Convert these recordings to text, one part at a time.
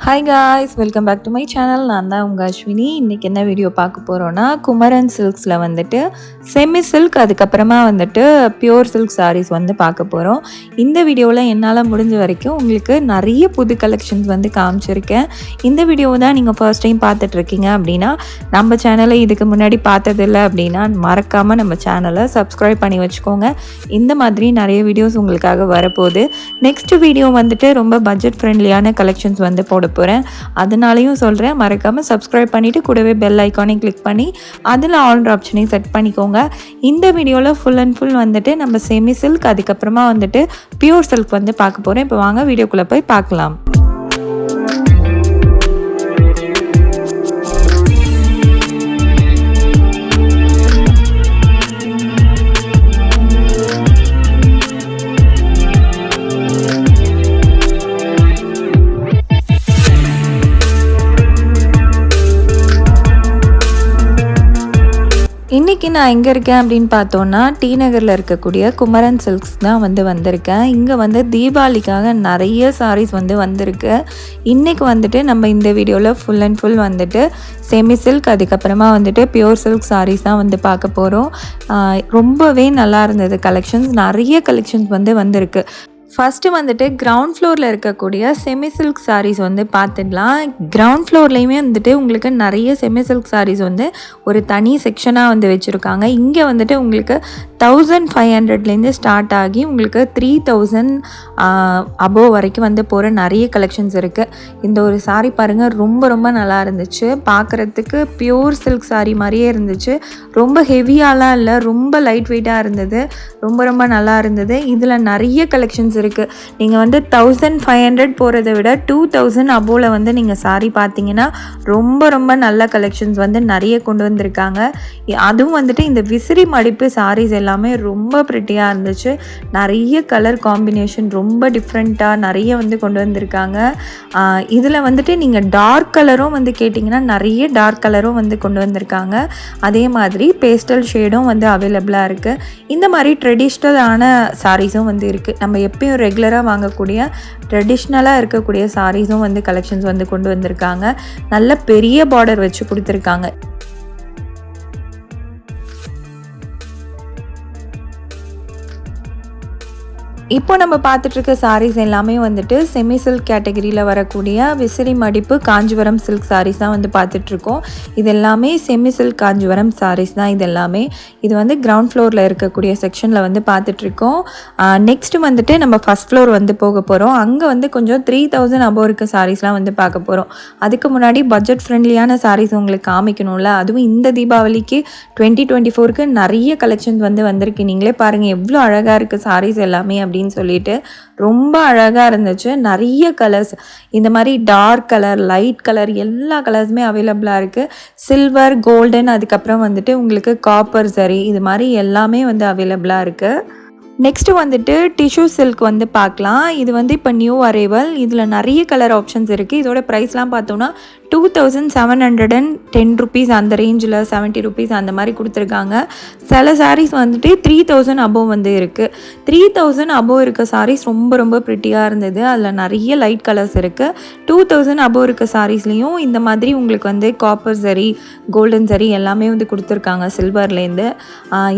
Hi guys, welcome back to my channel. நான் தான் உங்கள் அஸ்வினி. இன்றைக்கி என்ன வீடியோ பார்க்க போகிறோன்னா குமரன் சில்க்ஸில் வந்துட்டு செமி சில்க் அதுக்கப்புறமா வந்துட்டு பியூர் சில்க் சாரீஸ் வந்து பார்க்க போகிறோம். இந்த வீடியோவில் என்னால் முடிஞ்ச வரைக்கும் உங்களுக்கு நிறைய புது கலெக்ஷன்ஸ் வந்து காமிச்சிருக்கேன். இந்த வீடியோவை தான் நீங்கள் ஃபர்ஸ்ட் டைம் பார்த்துட்ருக்கீங்க அப்படின்னா நம்ம சேனலை இதுக்கு முன்னாடி பார்த்ததில்லை அப்படின்னா மறக்காமல் நம்ம சேனலை சப்ஸ்கிரைப் பண்ணி வச்சுக்கோங்க. இந்த மாதிரி நிறைய வீடியோஸ் உங்களுக்காக வரப்போகுது. நெக்ஸ்ட் வீடியோ வந்துட்டு ரொம்ப பட்ஜெட் ஃப்ரெண்ட்லியான கலெக்ஷன்ஸ் வந்து போட போகிறேன். அதனாலையும் சொல்கிறேன், மறக்காமல் சப்ஸ்கிரைப் பண்ணிவிட்டு கூடவே பெல் ஐக்கானையும் கிளிக் பண்ணி அதில் ஆல் ஆப்ஷனையும் செட் பண்ணிக்கோங்க. இந்த வீடியோவில் ஃபுல் அண்ட் ஃபுல் வந்துட்டு நம்ம செமி சில்க் அதுக்கப்புறமா வந்துட்டு பியூர் சில்க் வந்து பார்க்க போகிறேன். இப்போ வாங்க வீடியோக்குள்ளே போய் பார்க்கலாம். இன்றைக்கி நான் எங்கே இருக்கேன் அப்படின்னு பார்த்தோன்னா TNagarல இருக்கக்கூடிய குமரன் சில்க்ஸ் தான் வந்திருக்கேன். இங்கே வந்து தீபாவளிக்காக நிறைய சாரீஸ் வந்திருக்கு. இன்றைக்கி வந்துட்டு நம்ம இந்த வீடியோவில் ஃபுல் அண்ட் ஃபுல் வந்துட்டு செமி சில்க் அதுக்கப்புறமா வந்துட்டு பியூர் சில்க் சாரீஸ் தான் பார்க்க போகிறோம். ரொம்பவே நல்லா இருந்தது கலெக்ஷன்ஸ். நிறைய கலெக்ஷன்ஸ் வந்திருக்கு. ஃபஸ்ட்டு வந்துட்டு கிரவுண்ட் ஃப்ளோரில் இருக்கக்கூடிய செமி சில்க் சாரீஸ் பார்த்துடலாம். கிரவுண்ட் ஃப்ளோர்லேயுமே வந்துட்டு உங்களுக்கு நிறைய செமி சில்க் சாரீஸ் ஒரு தனி செக்ஷனாக வச்சுருக்காங்க. இங்கே வந்துட்டு உங்களுக்கு 1500லேருந்து ஸ்டார்ட் ஆகி உங்களுக்கு 3000 அபோவ் வரைக்கும் போகிற நிறைய கலெக்ஷன்ஸ் இருக்குது. இந்த ஒரு சாரீ பாருங்கள், ரொம்ப ரொம்ப நல்லா இருந்துச்சு. பார்க்குறதுக்கு பியூர் சில்க் சாரீ மாதிரியே இருந்துச்சு. ரொம்ப ஹெவியாலாம் இல்லை, ரொம்ப லைட் வெயிட்டாக இருந்தது. ரொம்ப ரொம்ப நல்லா இருந்தது. இதில் நிறைய கலெக்ஷன்ஸ் இருக்குது. நீங்கள் 1500 போகிறத விட 2000 அபோவில் நீங்கள் சாரீ பார்த்தீங்கன்னா ரொம்ப ரொம்ப நல்ல கலெக்ஷன்ஸ் நிறைய கொண்டு வந்திருக்காங்க. அதுவும் இந்த விசிறி மடிப்பு சாரீஸ் எல்லாமே ரொம்ப ப்ரிட்டியாக இருந்துச்சு. நிறைய கலர் காம்பினேஷன் ரொம்ப டிஃப்ரெண்ட்டாக நிறைய கொண்டு வந்திருக்காங்க. இதில் நீங்கள் டார்க் கலரும் கேட்டிங்கன்னா நிறைய டார்க் கலரும் கொண்டு வந்திருக்காங்க. அதே மாதிரி பேஸ்டல் ஷேடும் அவைலபிளாக இருக்குது. இந்த மாதிரி ட்ரெடிஷ்னலான சாரீஸும் இருக்குது. நம்ம எப்பயும் ரெகுலராக வாங்கக்கூடிய ட்ரெடிஷ்னலாக இருக்கக்கூடிய சாரீஸும் கலெக்ஷன்ஸ் கொண்டு வந்திருக்காங்க. நல்ல பெரிய பார்டர் வச்சு கொடுத்துருக்காங்க. இப்போ நம்ம பார்த்துட்ருக்க சாரீஸ் எல்லாமே செமி சில்க் கேட்டகரியில் வரக்கூடிய விசிறி மடிப்பு காஞ்சிபுரம் சில்க் சாரீஸ் தான் பார்த்துட்ருக்கோம். இது எல்லாமே செமி சில்க் காஞ்சிபுரம் சாரீஸ் தான். இது எல்லாமே இது கிரவுண்ட் ஃப்ளோரில் இருக்கக்கூடிய செக்ஷனில் பார்த்துட்ருக்கோம். நெக்ஸ்ட்டு நம்ம ஃபஸ்ட் ஃப்ளோர் போக போகிறோம். அங்கே கொஞ்சம் 3000 அபோவ் இருக்க சாரீஸ்லாம் பார்க்க போகிறோம். அதுக்கு முன்னாடி பட்ஜெட் ஃப்ரெண்ட்லியான சாரீஸ் உங்களுக்கு காமிக்கணும்ல. அதுவும் இந்த தீபாவளிக்கு 2024க்கு நிறைய கலெக்ஷன்ஸ் வந்திருக்கு. நீங்களே பாருங்கள் எவ்வளோ அழகாக இருக்குது சாரீஸ் எல்லாமே அப்படின்னு சொல்லிட்டு. ரொம்ப அழகாக இருந்துச்சு. நிறைய கலர்ஸ், இந்த மாதிரி டார்க் கலர், லைட் கலர், எல்லா கலர்ஸுமே அவைலபிளாக இருக்குது. சில்வர், கோல்டன், அதுக்கப்புறம் உங்களுக்கு காப்பர் சரி, இது மாதிரி எல்லாமே அவைலபிளாக இருக்குது. நெக்ஸ்ட்டு டிஷ்யூ சில்க் பார்க்கலாம். இது இப்போ நியூ அரைவல். இதில் நிறைய கலர் ஆப்ஷன்ஸ் இருக்குது. இதோட ப்ரைஸ்லாம் பார்த்தோன்னா 2710 rupees அந்த ரேஞ்சில் 70 rupees அந்த மாதிரி கொடுத்துருக்காங்க. சில சாரீஸ் 3000 அபோவ் இருக்குது. 3000 அபோவ் இருக்க சாரீஸ் ரொம்ப ரொம்ப ப்ரிட்டியாக இருந்தது. அதில் நிறைய லைட் கலர்ஸ் இருக்குது. 2000 அபோவ் இருக்க சாரீஸ்லேயும் இந்த மாதிரி உங்களுக்கு காப்பர் சரி, கோல்டன் சரி எல்லாமே கொடுத்துருக்காங்க சில்வர்லேருந்து.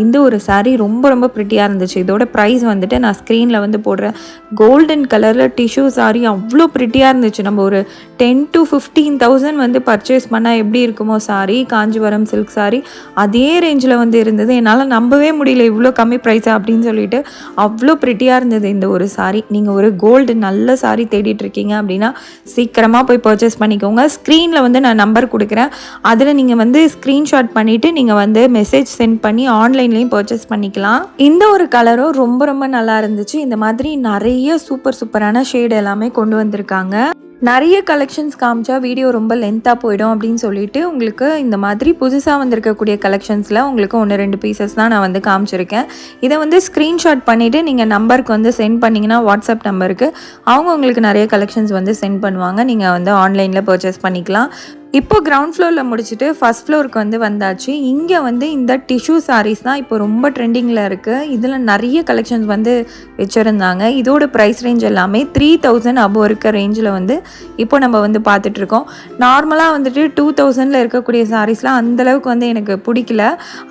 இந்த ஒரு சாரீ ரொம்ப ரொம்ப ப்ரிட்டியாக இருந்துச்சு. இதோட ப்ரைஸ் நான் ஸ்க்ரீனில் போடுறேன். கோல்டன் கலரில் டிஷ்யூ சாரீ அவ்வளோ ப்ரிட்டியாக இருந்துச்சு. நம்ம ஒரு 10 to 15,000 பர்ச்சேஸ் பண்ணால் எப்படி இருக்குமோ சாரீ, காஞ்சிபுரம் சில்க் சாரீ அதே ரேஞ்சில் இருந்தது. என்னால் நம்பவே முடியல இவ்வளோ கம்மி ப்ரைஸா அப்படின்னு சொல்லிட்டு. அவ்வளோ ப்ரிட்டியாக இருந்தது இந்த ஒரு சாரீ. நீங்கள் ஒரு கோல்டு நல்ல சாரீ தேடிட்டு இருக்கீங்க அப்படின்னா சீக்கிரமாக போய் பர்ச்சேஸ் பண்ணிக்கோங்க. ஸ்க்ரீனில் நான் நம்பர் கொடுக்குறேன். அதில் நீங்கள் ஸ்க்ரீன்ஷாட் பண்ணிவிட்டு நீங்கள் மெசேஜ் சென்ட் பண்ணி ஆன்லைன்லேயும் பர்ச்சேஸ் பண்ணிக்கலாம். இந்த ஒரு கலரும் ரொம்ப ரொம்ப நல்லா இருந்துச்சு. இந்த மாதிரி நிறைய சூப்பரான ஷேட் எல்லாமே கொண்டு வந்திருக்காங்க. நிறைய கலெக்ஷன்ஸ் காமிச்சா வீடியோ ரொம்ப லென்த்தாக போயிடும் அப்படின்னு சொல்லிட்டு உங்களுக்கு இந்த மாதிரி புதுசாக வந்திருக்கக்கூடிய கலெக்ஷன்ஸில் உங்களுக்கு 1-2 பீசஸ் தான் நான் காமிச்சிருக்கேன். இதை ஸ்க்ரீன்ஷாட் பண்ணிவிட்டு நீங்கள் நம்பருக்கு சென்ட் பண்ணிங்கன்னா வாட்ஸ்அப் நம்பருக்கு அவங்க உங்களுக்கு நிறைய கலெக்ஷன்ஸ் சென்ட் பண்ணுவாங்க. நீங்கள் ஆன்லைனில் பர்ச்சேஸ் பண்ணிக்கலாம். இப்போ கிரவுண்ட் ஃப்ளோரில் முடிச்சுட்டு ஃபஸ்ட் ஃப்ளோருக்கு வந்தாச்சு. இங்கே இந்த டிஷ்யூ சாரீஸ் தான் இப்போ ரொம்ப ட்ரெண்டிங்கில் இருக்குது. இதில் நிறைய கலெக்ஷன்ஸ் வச்சுருந்தாங்க. இதோட ப்ரைஸ் ரேஞ்ச் எல்லாமே 3000 அபோவ் இருக்க ரேஞ்சில் இப்போ நம்ம பார்த்துட்ருக்கோம். நார்மலாக 2000 இருக்கக்கூடிய சாரீஸ்லாம் அந்தளவுக்கு எனக்கு பிடிக்கல.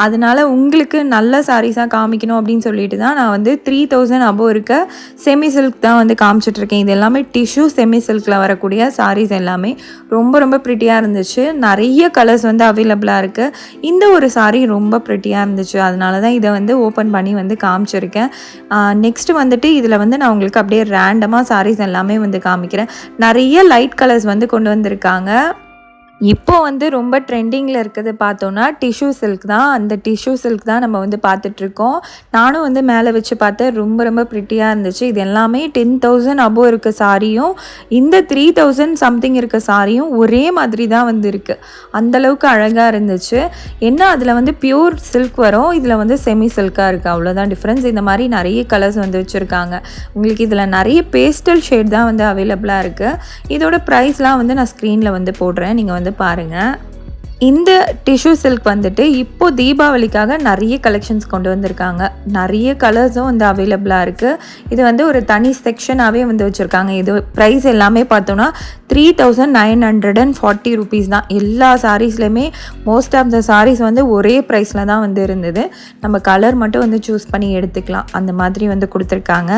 அதனால் உங்களுக்கு நல்ல சாரீஸாக காமிக்கணும் அப்படின்னு சொல்லிட்டு தான் நான் 3000 அபோவ் இருக்க செமி சில்க் தான் காமிச்சிட்ருக்கேன். இது எல்லாமே டிஷ்யூ செமி சில்கில் வரக்கூடிய சாரீஸ் எல்லாமே ரொம்ப ரொம்ப ப்ரிட்டியாக இருந்துச்சு. நிறைய கலர்ஸ் அவைலபிளாக இருக்குது. இந்த ஒரு சாரீ ரொம்ப ப்ரிட்டியாக இருந்துச்சு. அதனால தான் இதை ஓப்பன் பண்ணி காமிச்சிருக்கேன். நெக்ஸ்ட் இதில் நான் உங்களுக்கு அப்படியே ரேண்டமாக சாரீஸ் எல்லாமே காமிக்கிறேன். நிறைய லைட் கலர்ஸ் கொண்டு வந்திருக்காங்க. இப்போ ரொம்ப ட்ரெண்டிங்கில் இருக்கிறது பார்த்தோன்னா டிஷ்யூ சில்க் தான். அந்த டிஷ்யூ சில்க் தான் நம்ம பார்த்துட்ருக்கோம். நானும் மேலே வச்சு பார்த்தேன். ரொம்ப ரொம்ப ப்ரிட்டியாக இருந்துச்சு. இது எல்லாமே 10,000 அபோவ் இருக்க சாரியும் இந்த 3000 சம்திங் இருக்க சாரியும் ஒரே மாதிரி தான் இருக்குது. அந்தளவுக்கு அழகாக இருந்துச்சு. என்ன அதில் பியூர் சில்க் வரும், இதில் செமி சில்காக இருக்குது. அவ்வளோதான் டிஃப்ரென்ஸ். இந்த மாதிரி நிறைய கலர்ஸ் வச்சுருக்காங்க. உங்களுக்கு இதில் நிறைய பேஸ்டல் ஷேட் தான் அவைலபிளாக இருக்குது. இதோட ப்ரைஸ்லாம் நான் ஸ்க்ரீனில் போடுறேன். நீங்கள் பாருங்கள். இந்த டிஷ்யூ சில்க் இப்போ தீபாவளிக்காக நிறைய கலெக்ஷன்ஸ் கொண்டு வந்திருக்காங்க. நிறைய கலர்ஸும் அவைலபிளாக இருக்குது. இது ஒரு தனி செக்ஷனாகவே வச்சுருக்காங்க. இது ப்ரைஸ் எல்லாமே பார்த்தோன்னா 3940 ருபீஸ் தான். எல்லா சாரீஸ்லையுமே மோஸ்ட் ஆஃப் த சாரீஸ் ஒரே ப்ரைஸில் தான் இருந்தது. நம்ம கலர் மட்டும் சூஸ் பண்ணி எடுத்துக்கலாம். அந்த மாதிரி கொடுத்துருக்காங்க.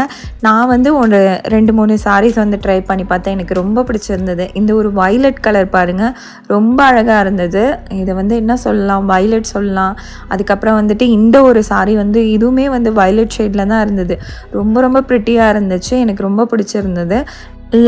நான் ஒரு 2-3 சாரீஸ் ட்ரை பண்ணி பார்த்தேன். எனக்கு ரொம்ப பிடிச்சிருந்தது. இந்த ஒரு வயலட் கலர் பாருங்கள், ரொம்ப அழகாக இருந்தது. இதை என்ன சொல்லலாம், வயலட் சொல்லலாம். அதுக்கப்புறம் இந்த ஒரு சாரீ இதுவுமே வயலட் ஷேடில் தான் இருந்தது. ரொம்ப ரொம்ப ப்ரிட்டியாக இருந்துச்சு. எனக்கு ரொம்ப பிடிச்சிருந்தது.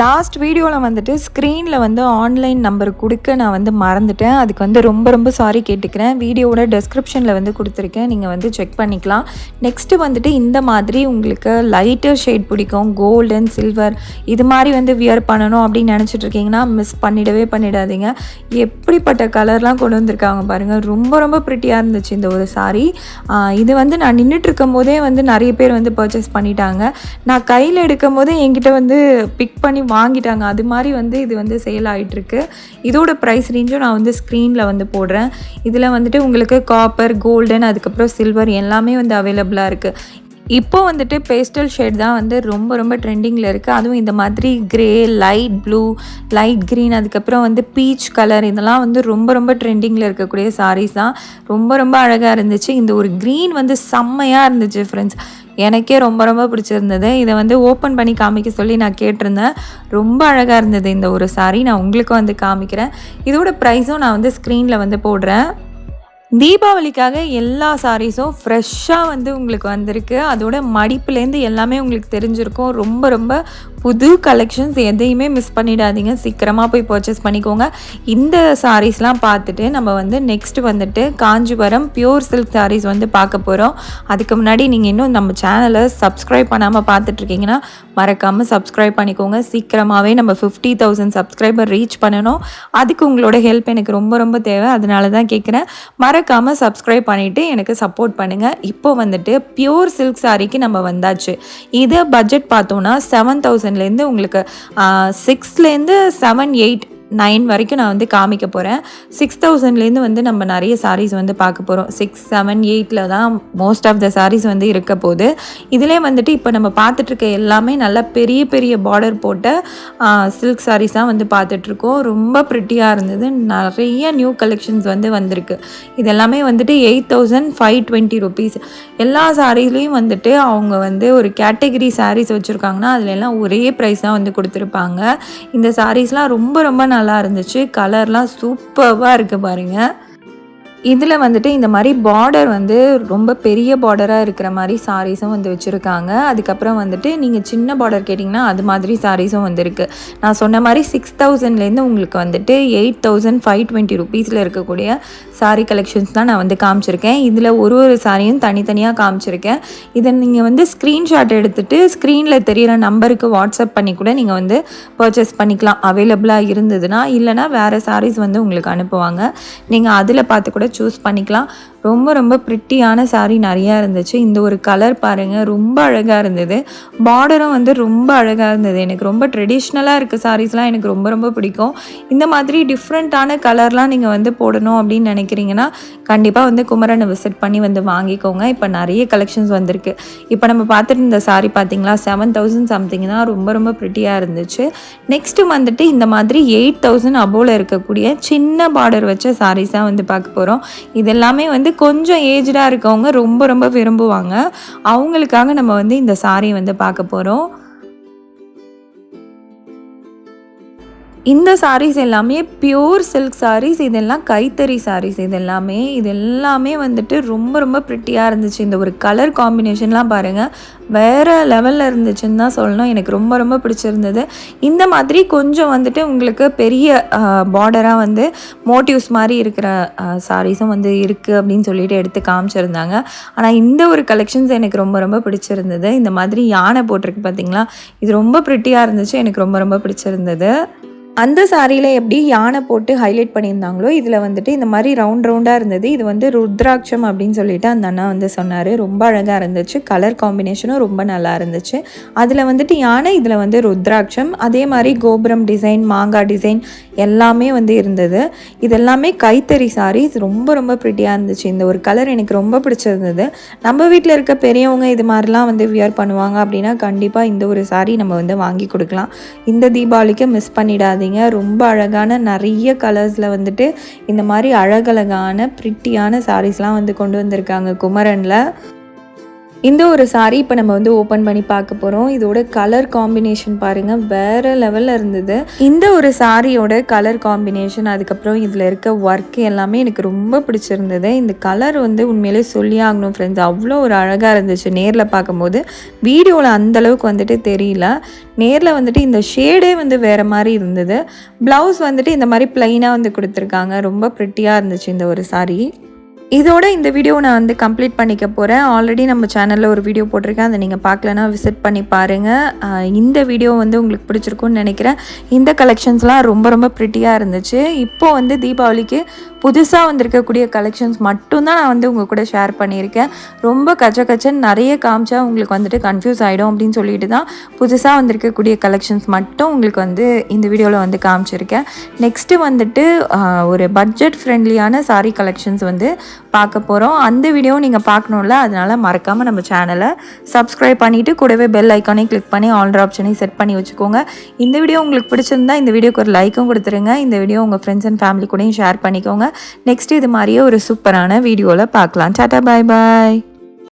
லாஸ்ட் வீடியோவில் ஸ்க்ரீனில் ஆன்லைன் நம்பர் கொடுக்க நான் மறந்துட்டேன். அதுக்கு ரொம்ப ரொம்ப சாரி கேட்டுக்கிறேன். வீடியோவோட டெஸ்கிரிப்ஷனில் கொடுத்துருக்கேன். நீங்கள் செக் பண்ணிக்கலாம். நெக்ஸ்ட்டு இந்த மாதிரி உங்களுக்கு லைட்டர் ஷேட் பிடிக்கும், கோல்டு அண்ட் சில்வர் இது மாதிரி வியர் பண்ணணும் அப்படின்னு நினச்சிட்ருக்கீங்கன்னா மிஸ் பண்ணிடாதீங்க. எப்படிப்பட்ட கலர்லாம் கொண்டு வந்திருக்காங்க பாருங்கள். ரொம்ப ரொம்ப ப்ரிட்டியாக இருந்துச்சு இந்த ஒரு சாரி. இது நான் நின்றுட்டு இருக்கும் போதே நிறைய பேர் பர்ச்சேஸ் பண்ணிட்டாங்க. நான் கையில் எடுக்கும் போதே என்கிட்ட பிக் பண்ணி வாங்கிட்டாங்க. அது மாதிரி இது சேல் ஆகிட்டுருக்கு. இதோட ப்ரைஸ் ரேஞ்சும் நான் ஸ்க்ரீனில் போடுறேன். இதில் உங்களுக்கு காப்பர், கோல்டன், அதுக்கப்புறம் சில்வர் எல்லாமே அவைலபிளாக இருக்குது. இப்போ பேஸ்டல் ஷேட் தான் ரொம்ப ரொம்ப ட்ரெண்டிங்கில் இருக்குது. அதுவும் இந்த மாதிரி grey, light blue, light green, அதுக்கப்புறம் பீச் கலர் இதெல்லாம் ரொம்ப ரொம்ப ட்ரெண்டிங்கில் இருக்கக்கூடிய சாரீஸ் தான். ரொம்ப ரொம்ப அழகாக இருந்துச்சு. இந்த ஒரு க்ரீன் செம்மையாக இருந்துச்சு ஃப்ரெண்ட்ஸ். எனக்கே ரொம்ப ரொம்ப பிடிச்சிருந்தது. இதை ஓப்பன் பண்ணி காமிக்க சொல்லி நான் கேட்டிருந்தேன். ரொம்ப அழகாக இருந்தது இந்த ஒரு சாரீ. நான் உங்களுக்கு காமிக்கிறேன். இதோட ப்ரைஸும் நான் ஸ்க்ரீனில் போடுறேன். தீபாவளிக்காக எல்லா சாரீஸும் ஃப்ரெஷ்ஷாக உங்களுக்கு வந்திருக்கு. அதோட மடிப்புலேருந்து எல்லாமே உங்களுக்கு தெரிஞ்சிருக்கும். ரொம்ப ரொம்ப புது கலெக்ஷன்ஸ், எதையுமே மிஸ் பண்ணிடாதீங்க. சீக்கிரமாக போய் பர்ச்சேஸ் பண்ணிக்கோங்க. இந்த சாரீஸ்லாம் பார்த்துட்டு நம்ம next Kanchipuram pure silk sarees பார்க்க போகிறோம். அதுக்கு முன்னாடி நீங்கள் இன்னும் நம்ம சேனலை சப்ஸ்கிரைப் பண்ணாமல் பார்த்துட்ருக்கீங்கன்னா மறக்காமல் சப்ஸ்கிரைப் பண்ணிக்கோங்க. சீக்கிரமாகவே நம்ம 50,000 சப்ஸ்கிரைபர் ரீச் பண்ணணும். அதுக்கு உங்களோட ஹெல்ப் எனக்கு ரொம்ப ரொம்ப தேவை. அதனால தான் கேட்குறேன். மறக்காமல் சப்ஸ்கிரைப் பண்ணிவிட்டு எனக்கு சப்போர்ட் பண்ணுங்கள். இப்போ பியூர் சில்க் சாரீக்கு நம்ம வந்தாச்சு. இதை பட்ஜெட் பார்த்தோன்னா 7,000லேருந்து உங்களுக்கு 6லேருந்து 7, 8, 9 வரைக்கும் நான் காமிக்க போகிறேன். 6,000லேருந்து நம்ம நிறைய சாரீஸ் பார்க்க போகிறோம். 6, 7, 8ல் தான் மோஸ்ட் ஆஃப் த சாரீஸ் இருக்க போது. இதிலே இப்போ நம்ம பார்த்துட்ருக்க எல்லாமே நல்லா பெரிய பெரிய பார்டர் போட்ட சில்க் சாரீஸ் தான் பார்த்துட்ருக்கோம். ரொம்ப ப்ரிட்டியாக இருந்தது. நிறைய நியூ கலெக்ஷன்ஸ் வந்திருக்கு. இது எல்லாமே 8,520 ருபீஸ். எல்லா சாரீஸ்லேயும் அவங்க ஒரு கேட்டகரி சாரீஸ் வச்சுருக்காங்கன்னா அதில் எல்லாம் ஒரே ப்ரைஸ் தான் கொடுத்துருப்பாங்க. இந்த சாரீஸ்லாம் ரொம்ப ரொம்ப நல்லா இருந்துச்சு. கலர்லாம் சூப்பராக இருக்குது பாருங்கள். இதில் இந்த மாதிரி பார்டர் ரொம்ப பெரிய பார்டராக இருக்கிற மாதிரி சாரீஸும் வச்சுருக்காங்க. அதுக்கப்புறம் நீங்கள் சின்ன பார்டர் கேட்டிங்கன்னா அது மாதிரி சாரீஸும் இருக்குது. நான் சொன்ன மாதிரி 6,000லேருந்து உங்களுக்கு 8,520 ருபீஸில் இருக்கக்கூடிய சாரீ கலெக்ஷன்ஸ் தான் நான் காமிச்சிருக்கேன். இதில் ஒரு சாரியும் தனித்தனியாக காமிச்சிருக்கேன். இதை நீங்கள் ஸ்க்ரீன்ஷாட் எடுத்துகிட்டு ஸ்க்ரீனில் தெரிகிற நம்பருக்கு வாட்ஸ்அப் பண்ணி கூட நீங்கள் பர்ச்சேஸ் பண்ணிக்கலாம். அவைலபிளாக இருந்ததுன்னா. இல்லைனா வேறு சாரீஸ் உங்களுக்கு அனுப்புவாங்க. நீங்கள் அதில் பார்த்து கூட சூஸ் பண்ணிக்கலாம். ரொம்ப ரொம்ப ப்ரிட்டியான saree நிறையா இருந்துச்சு. இந்த ஒரு கலர் பாருங்கள், ரொம்ப அழகாக இருந்தது. பார்டரும் வந்து ரொம்ப அழகாக இருந்தது. எனக்கு ரொம்ப ட்ரெடிஷ்னலாக இருக்க சாரீஸ்லாம் எனக்கு ரொம்ப ரொம்ப பிடிக்கும். இந்த மாதிரி டிஃப்ரெண்ட்டான கலர்லாம் நீங்கள் வந்து போடணும் அப்படின்னு நினைக்கிறீங்கன்னா கண்டிப்பாக வந்து குமரனை விசிட் பண்ணி வந்து வாங்கிக்கோங்க. இப்போ நிறைய கலெக்ஷன்ஸ் வந்திருக்கு. இப்போ நம்ம பார்த்துட்டு இந்த saree பார்த்தீங்களா 7000 சம்திங் தான், ரொம்ப ரொம்ப ப்ரிட்டியாக இருந்துச்சு. நெக்ஸ்ட்டு வந்துட்டு இந்த மாதிரி 8000 அபோவில் இருக்கக்கூடிய சின்ன பார்டர் வச்ச சாரீஸாக வந்து பார்க்க போகிறோம். இது எல்லாமே வந்து கொஞ்சம் ஏஜ்டாக இருக்கவங்க ரொம்ப ரொம்ப விரும்புவாங்க. அவங்களுக்காக நம்ம வந்து இந்த saree வந்து பார்க்க போகிறோம். இந்த சாரீஸ் எல்லாமே பியூர் சில்க் சாரீஸ். இதெல்லாம் கைத்தறி சாரீஸ். இது எல்லாமே வந்துட்டு ரொம்ப ரொம்ப ப்ரிட்டியாக இருந்துச்சு. இந்த ஒரு கலர் காம்பினேஷன்லாம் பாருங்கள், வேறு லெவலில் இருந்துச்சுன்னு தான் சொல்லணும். எனக்கு ரொம்ப ரொம்ப பிடிச்சிருந்தது. இந்த மாதிரி கொஞ்சம் வந்துட்டு உங்களுக்கு பெரிய பார்டராக வந்து மோட்டிவ்ஸ் மாதிரி இருக்கிற சாரீஸும் வந்து இருக்குது அப்படின்னு சொல்லிட்டு எடுத்து காமிச்சிருந்தாங்க. ஆனால் இந்த ஒரு கலெக்ஷன்ஸ் எனக்கு ரொம்ப ரொம்ப பிடிச்சிருந்தது. இந்த மாதிரி யானை போட்டிருக்கு பார்த்தீங்களா, இது ரொம்ப ப்ரிட்டியாக இருந்துச்சு. எனக்கு ரொம்ப ரொம்ப பிடிச்சிருந்தது. அந்த சாரியில் எப்படி யானை போட்டு ஹைலைட் பண்ணியிருந்தாங்களோ இதில் வந்துட்டு இந்த மாதிரி ரவுண்டாக இருந்தது. இது வந்து ருத்ராட்சம் அப்படின்னு சொல்லிட்டு அந்த அண்ணா வந்து சொன்னார். ரொம்ப அழகாக இருந்துச்சு. கலர் காம்பினேஷனும் ரொம்ப நல்லா இருந்துச்சு. அதில் வந்துட்டு யானை, இதில் வந்து ருத்ராட்சம், அதே மாதிரி கோபுரம் டிசைன், மாங்காய் டிசைன் எல்லாமே வந்து இருந்தது. இதெல்லாமே கைத்தறி சாரீஸ். ரொம்ப ரொம்ப ப்ரிட்டியாக இருந்துச்சு. இந்த ஒரு கலர் எனக்கு ரொம்ப பிடிச்சிருந்தது. நம்ம வீட்டில் இருக்க பெரியவங்க இது மாதிரிலாம் வந்து வியர் பண்ணுவாங்க அப்படின்னா கண்டிப்பாக இந்த ஒரு சாரீ நம்ம வந்து வாங்கி கொடுக்கலாம். இந்த தீபாவளிக்கு மிஸ் பண்ணிடாது. ரொம்ப அழகான நிறைய கலர்ஸில் வந்துட்டு இந்த மாதிரி அழகழகான ப்ரிட்டியான சாரீஸ்லாம் வந்து கொண்டு வந்திருக்காங்க குமரனில். இந்த ஒரு சாரீ இப்போ நம்ம வந்து ஓப்பன் பண்ணி பார்க்க போகிறோம். இதோட கலர் காம்பினேஷன் பாருங்கள், வேறு லெவலில் இருந்தது. இந்த ஒரு சாரியோட கலர் காம்பினேஷன், அதுக்கப்புறம் இதில் இருக்க ஒர்க் எல்லாமே எனக்கு ரொம்ப பிடிச்சிருந்தது. இந்த கலர் வந்து உண்மையிலே சொல்லி ஆகணும் ஃப்ரெண்ட்ஸ், அவ்வளோ ஒரு அழகாக இருந்துச்சு. நேரில் பார்க்கும்போது வீடியோவில் அந்தளவுக்கு வந்துட்டு தெரியல. நேரில் வந்துட்டு இந்த ஷேடே வந்து வேறு மாதிரி இருந்தது. ப்ளவுஸ் வந்துட்டு இந்த மாதிரி ப்ளைனாக வந்து கொடுத்துருக்காங்க. ரொம்ப ப்ரிட்டியாக இருந்துச்சு இந்த ஒரு சாரீ. இதோட இந்த வீடியோ நான் வந்து கம்ப்ளீட் பண்ணிக்க போகிறேன். ஆல்ரெடி நம்ம சேனலில் ஒரு வீடியோ போட்டிருக்கேன், அதை நீங்கள் பார்க்கலன்னா விசிட் பண்ணி பாருங்கள். இந்த வீடியோ வந்து உங்களுக்கு பிடிச்சிருக்குன்னு நினைக்கிறேன். இந்த கலெக்ஷன்ஸ்லாம் ரொம்ப ரொம்ப ப்ரிட்டியாக இருந்துச்சு. இப்போது வந்து தீபாவளிக்கு புதுசாக வந்திருக்கக்கூடிய கலெக்ஷன்ஸ் மட்டும்தான் நான் வந்து உங்கள் கூட ஷேர் பண்ணியிருக்கேன். ரொம்ப கச்சன்னு நிறைய காமிச்சா உங்களுக்கு வந்துட்டு கன்ஃபியூஸ் ஆகிடும் அப்படின்னு சொல்லிட்டு தான் புதுசாக வந்திருக்கக்கூடிய கலெக்ஷன்ஸ் மட்டும் உங்களுக்கு வந்து இந்த வீடியோவில் வந்து காமிச்சிருக்கேன். நெக்ஸ்ட்டு வந்துட்டு ஒரு பட்ஜெட் ஃப்ரெண்ட்லியான சாரீ கலெக்ஷன்ஸ் வந்து பார்க்க போகிறோம். அந்த வீடியோ நீங்கள் பார்க்கணும்ல, அதனால் மறக்காமல் நம்ம சேனலை சப்ஸ்கிரைப் பண்ணிவிட்டு கூடவே பெல் ஐக்கானே கிளிக் பண்ணி ஆல் ஆப்ஷனையும் செட் பண்ணி வச்சுக்கோங்க. இந்த வீடியோ உங்களுக்கு பிடிச்சிருந்தா இந்த வீடியோக்கு ஒரு லைக்கும் கொடுத்துருங்க. இந்த வீடியோ உங்கள் ஃப்ரெண்ட்ஸ் அண்ட் ஃபேமிலி கூடயும் ஷேர் பண்ணிக்கோங்க. நெக்ஸ்ட் இது மாதிரியே ஒரு சூப்பரான வீடியோவில் பார்க்கலாம். டாடா, பாய் பாய்.